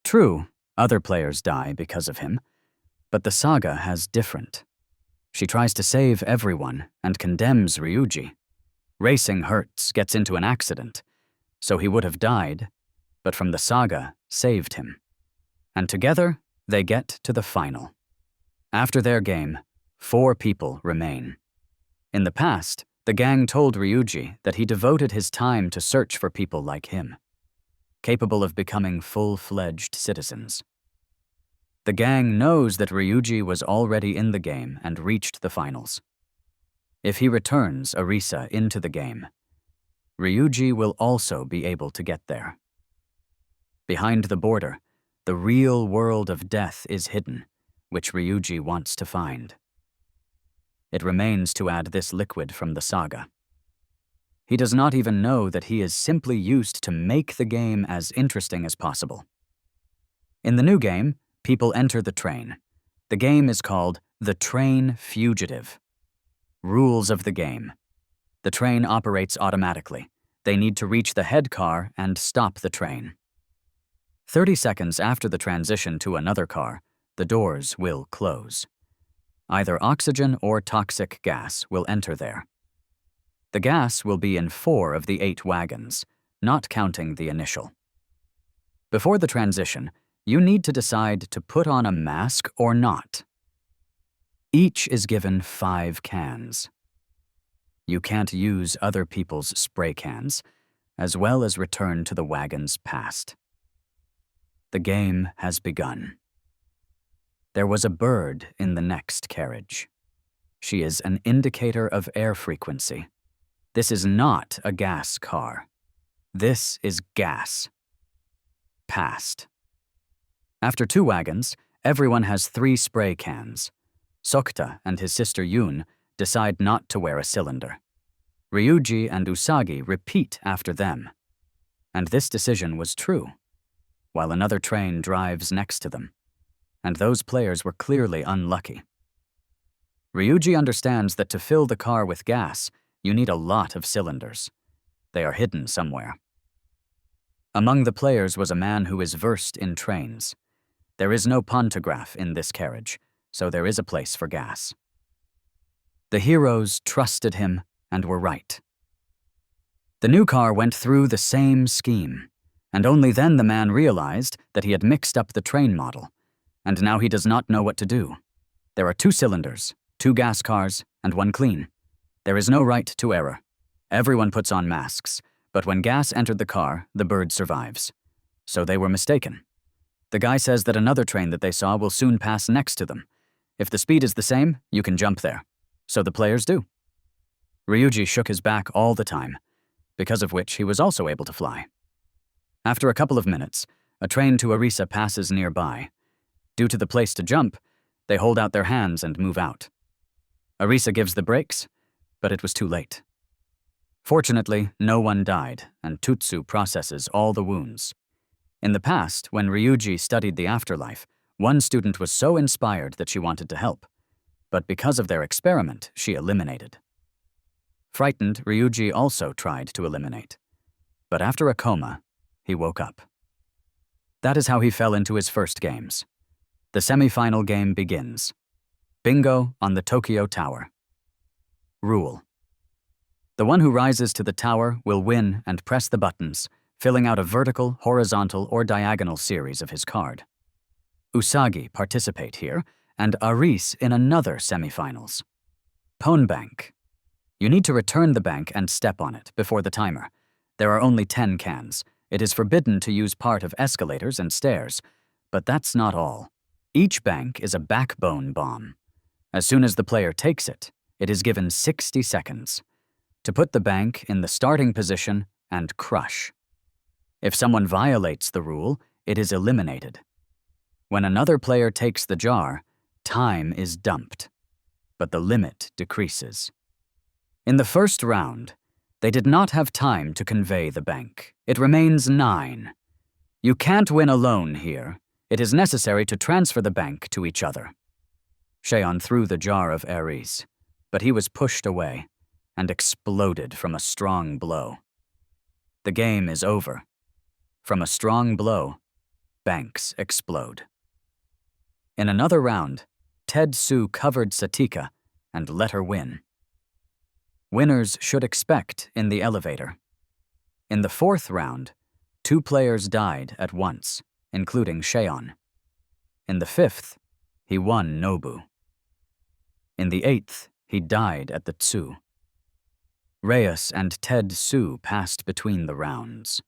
True, other players die because of him, but the saga has different. She tries to save everyone and condemns Ryuji. Racing hurts, gets into an accident, so he would have died, but from the saga saved him. And together, they get to the final. After their game, 4 people remain. In the past, the gang told Ryuji that he devoted his time to search for people like him, capable of becoming full-fledged citizens. The gang knows that Ryuji was already in the game and reached the finals. If he returns Arisa into the game, Ryuji will also be able to get there. Behind the border, the real world of death is hidden, which Ryuji wants to find. It remains to add this liquid from the saga. He does not even know that he is simply used to make the game as interesting as possible. In the new game, people enter the train. The game is called The Train Fugitive. Rules of the game. The train operates automatically. They need to reach the head car and stop the train. 30 seconds after the transition to another car, the doors will close. Either oxygen or toxic gas will enter there. The gas will be in 4 of the 8 wagons, not counting the initial. Before the transition, you need to decide to put on a mask or not. Each is given 5 cans. You can't use other people's spray cans, as well as return to the wagon's past. The game has begun. There was a bird in the next carriage. She is an indicator of air frequency. This is not a gas car. This is gas. Past. After 2 wagons, everyone has 3 spray cans. Sokta and his sister Yun decide not to wear a cylinder. Ryuji and Usagi repeat after them. And this decision was true, while another train drives next to them. And those players were clearly unlucky. Ryuji understands that to fill the car with gas, you need a lot of cylinders. They are hidden somewhere. Among the players was a man who is versed in trains. There is no pantograph in this carriage, so there is a place for gas. The heroes trusted him and were right. The new car went through the same scheme, and only then the man realized that he had mixed up the train model, and now he does not know what to do. There are 2 cylinders, 2 gas cars, and 1 clean. There is no right to error. Everyone puts on masks, but when gas entered the car, the bird survives. So they were mistaken. The guy says that another train that they saw will soon pass next to them. If the speed is the same, you can jump there. So the players do. Ryuji shook his back all the time, because of which he was also able to fly. After a couple of minutes, a train to Arisa passes nearby. Due to the place to jump, they hold out their hands and move out. Arisa gives the brakes, but it was too late. Fortunately, no one died, and Tutsu processes all the wounds. In the past, when Ryuji studied the afterlife, one student was so inspired that she wanted to help, but because of their experiment, she eliminated. Frightened, Ryuji also tried to eliminate, but after a coma, he woke up. That is how he fell into his first games. The semi-final game begins. Bingo on the Tokyo Tower. Rule. The one who rises to the tower will win and press the buttons, filling out a vertical, horizontal, or diagonal series of his card. Usagi participate here, and Aris in another semifinals. Pone bank. You need to return the bank and step on it before the timer. There are only 10 cans. It is forbidden to use part of escalators and stairs, but that's not all. Each bank is a backbone bomb. As soon as the player takes it, it is given 60 seconds to put the bank in the starting position and crush. If someone violates the rule, it is eliminated. When another player takes the jar, time is dumped, but the limit decreases. In the first round, they did not have time to convey the bank. It remains 9. You can't win alone here. It is necessary to transfer the bank to each other. Cheon threw the jar of Ares, but he was pushed away and exploded from a strong blow. The game is over. From a strong blow, banks explode. In another round, Tetsu covered Satika and let her win. Winners should expect in the elevator. In the fourth round, 2 players died at once, including Sheon. In the fifth, he won Nobu. In the eighth, he died at the Tsu. Reyes and Tetsu passed between the rounds.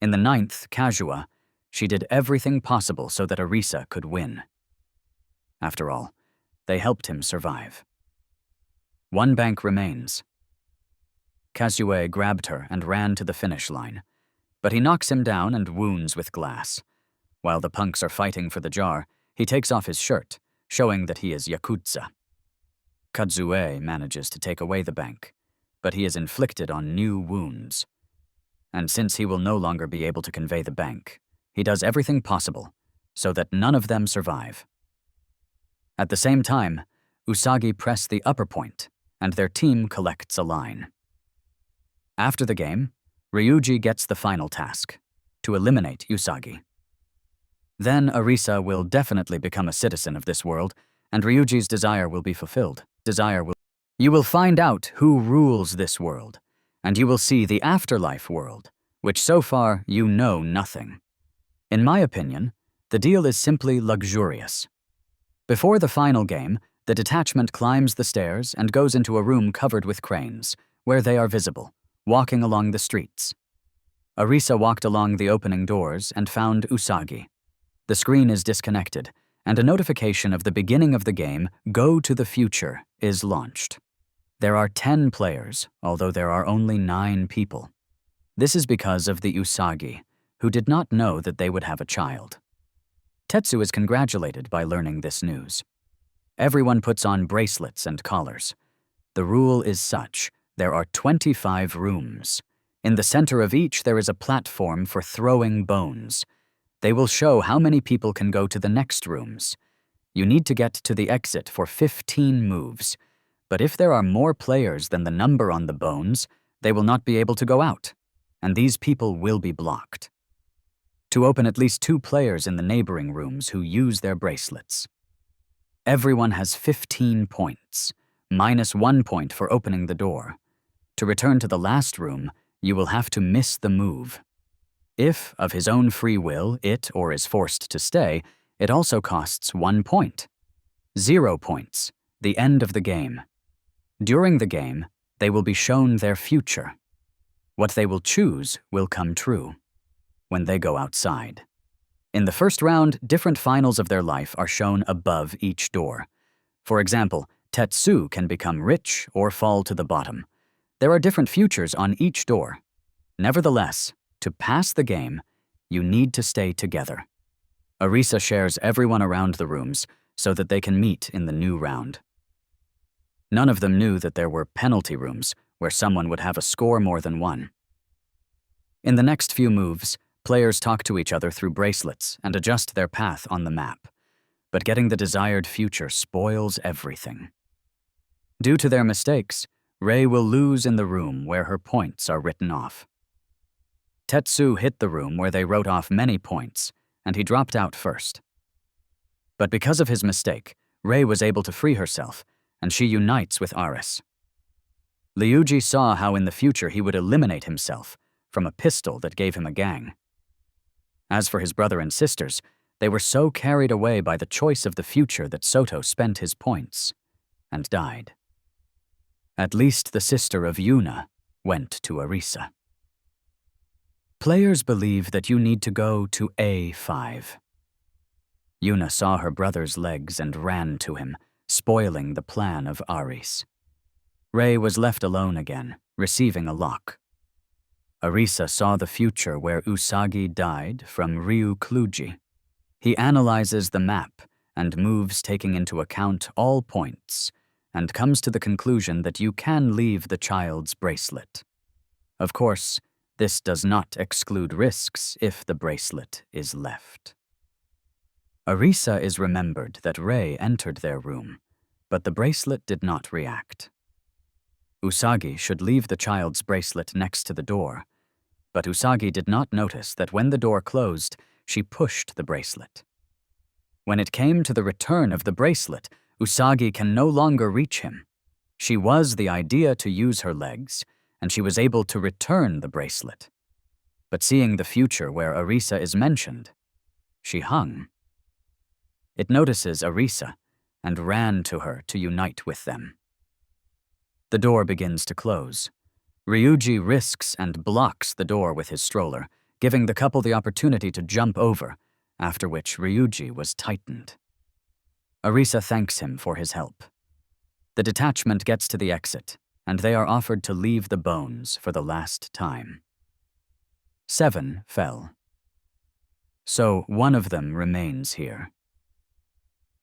In the ninth, Kazuha, she did everything possible so that Arisa could win. After all, they helped him survive. 1 bank remains. Kazuha grabbed her and ran to the finish line, but he knocks him down and wounds with glass. While the punks are fighting for the jar, he takes off his shirt, showing that he is Yakuza. Kazuha manages to take away the bank, but he is inflicted on new wounds. And since he will no longer be able to convey the bank, he does everything possible so that none of them survive. At the same time, Usagi press the upper point, and their team collects a line. After the game, Ryuji gets the final task, to eliminate Usagi. Then Arisa will definitely become a citizen of this world, and Ryuji's desire will be fulfilled. You will find out who rules this world, and you will see the afterlife world, which so far you know nothing. In my opinion, the deal is simply luxurious. Before the final game, the detachment climbs the stairs and goes into a room covered with cranes, where they are visible, walking along the streets. Arisa walked along the opening doors and found Usagi. The screen is disconnected, and a notification of the beginning of the game, Go to the Future, is launched. There are 10 players, although there are only 9 people. This is because of the Usagi, who did not know that they would have a child. Tetsu is congratulated by learning this news. Everyone puts on bracelets and collars. The rule is such: there are 25 rooms. In the center of each, there is a platform for throwing bones. They will show how many people can go to the next rooms. You need to get to the exit for 15 moves, but if there are more players than the number on the bones, they will not be able to go out, and these people will be blocked. To open at least 2 players in the neighboring rooms who use their bracelets. Everyone has 15 points, minus 1 point for opening the door. To return to the last room, you will have to miss the move. If, of his own free will, it or is forced to stay, it also costs 1 point. 0 points, the end of the game. During the game, they will be shown their future. What they will choose will come true when they go outside. In the first round, different finals of their life are shown above each door. For example, Tetsu can become rich or fall to the bottom. There are different futures on each door. Nevertheless, to pass the game, you need to stay together. Arisa shares everyone around the rooms so that they can meet in the new round. None of them knew that there were penalty rooms where someone would have a score more than 1. In the next few moves, players talk to each other through bracelets and adjust their path on the map. But getting the desired future spoils everything. Due to their mistakes, Rei will lose in the room where her points are written off. Tetsu hit the room where they wrote off many points, and he dropped out first. But because of his mistake, Rei was able to free herself, and she unites with Aris. Ryuji saw how in the future he would eliminate himself from a pistol that gave him a gang. As for his brother and sisters, they were so carried away by the choice of the future that Soto spent his points and died. At least the sister of Yuna went to Arisa. Players believe that you need to go to A5. Yuna saw her brother's legs and ran to him, spoiling the plan of Aris. Rei was left alone again, receiving a lock. Arisa saw the future where Usagi died from Ryukluji. He analyzes the map and moves taking into account all points, and comes to the conclusion that you can leave the child's bracelet. Of course, this does not exclude risks if the bracelet is left. Arisa is remembered that Rei entered their room, but the bracelet did not react. Usagi should leave the child's bracelet next to the door, but Usagi did not notice that when the door closed, she pushed the bracelet. When it came to the return of the bracelet, Usagi can no longer reach him. She was the idea to use her legs, and she was able to return the bracelet. But seeing the future where Arisa is mentioned, she hung. It notices Arisa and ran to her to unite with them. The door begins to close. Ryuji risks and blocks the door with his stroller, giving the couple the opportunity to jump over, after which Ryuji was tightened. Arisa thanks him for his help. The detachment gets to the exit, and they are offered to leave the bones for the last time. 7 fell. So one of them remains here.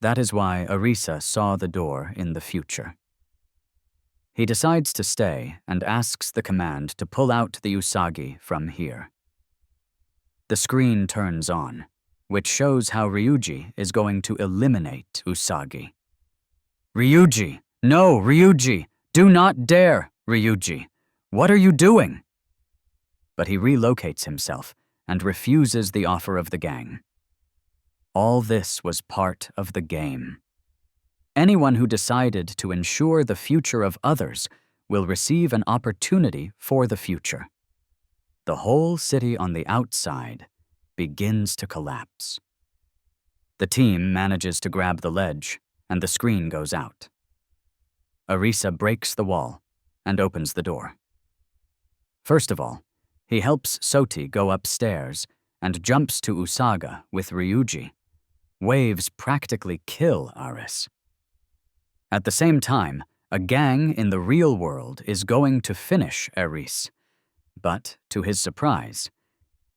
That is why Arisa saw the door in the future. He decides to stay and asks the command to pull out the Usagi from here. The screen turns on, which shows how Ryuji is going to eliminate Usagi. Ryuji! No, Ryuji! Do not dare, Ryuji! What are you doing? But he relocates himself and refuses the offer of the gang. All this was part of the game. Anyone who decided to ensure the future of others will receive an opportunity for the future. The whole city on the outside begins to collapse. The team manages to grab the ledge, and the screen goes out. Arisa breaks the wall and opens the door. First of all, he helps Soti go upstairs and jumps to Usaga with Ryuji. Waves practically kill Aris. At the same time, a gang in the real world is going to finish Aris. But, to his surprise,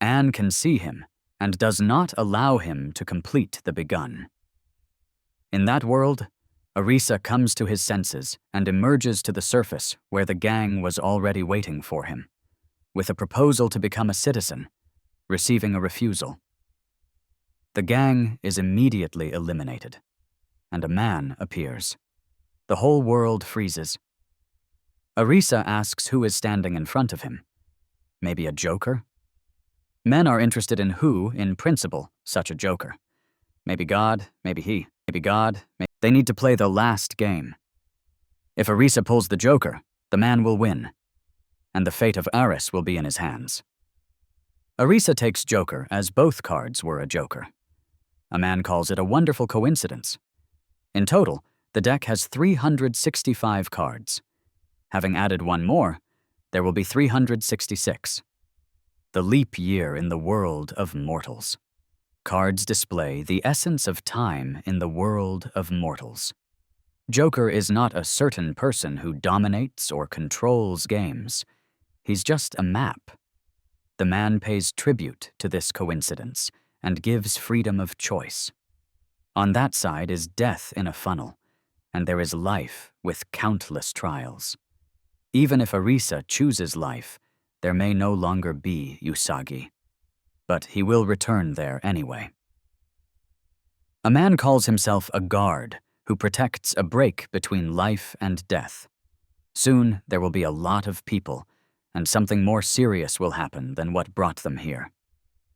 Anne can see him and does not allow him to complete the begun. In that world, Arisa comes to his senses and emerges to the surface where the gang was already waiting for him, with a proposal to become a citizen, receiving a refusal. The gang is immediately eliminated, and a man appears. The whole world freezes. Arisa asks who is standing in front of him. Maybe a joker? Men are interested in who, in principle, such a joker. Maybe God, maybe he, maybe God, They need to play the last game. If Arisa pulls the joker, the man will win, and the fate of Aris will be in his hands. Arisa takes joker as both cards were a joker. A man calls it a wonderful coincidence. In total, the deck has 365 cards. Having added one more, there will be 366. The leap year in the world of mortals. Cards display the essence of time in the world of mortals. Joker is not a certain person who dominates or controls games. He's just a map. The man pays tribute to this coincidence and gives freedom of choice. On that side is death in a funnel, and there is life with countless trials. Even if Arisa chooses life, there may no longer be Usagi. But he will return there anyway. A man calls himself a guard who protects a break between life and death. Soon there will be a lot of people, and something more serious will happen than what brought them here.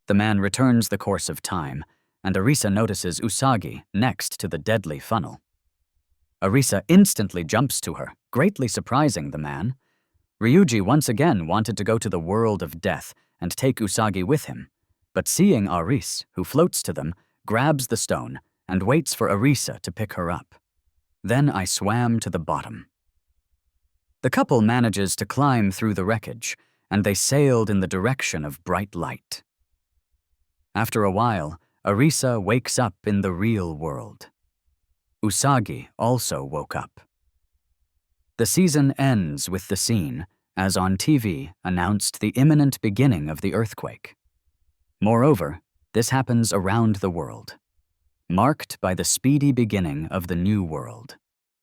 The man returns the course of time, and Arisa notices Usagi next to the deadly funnel. Arisa instantly jumps to her, greatly surprising the man. Ryuji once again wanted to go to the world of death and take Usagi with him, but seeing Aris, who floats to them, grabs the stone and waits for Arisa to pick her up. Then I swam to the bottom. The couple manages to climb through the wreckage, and they sailed in the direction of bright light. After a while, Arisa wakes up in the real world. Usagi also woke up. The season ends with the scene, as on TV announced the imminent beginning of the earthquake. Moreover, this happens around the world, marked by the speedy beginning of the new world.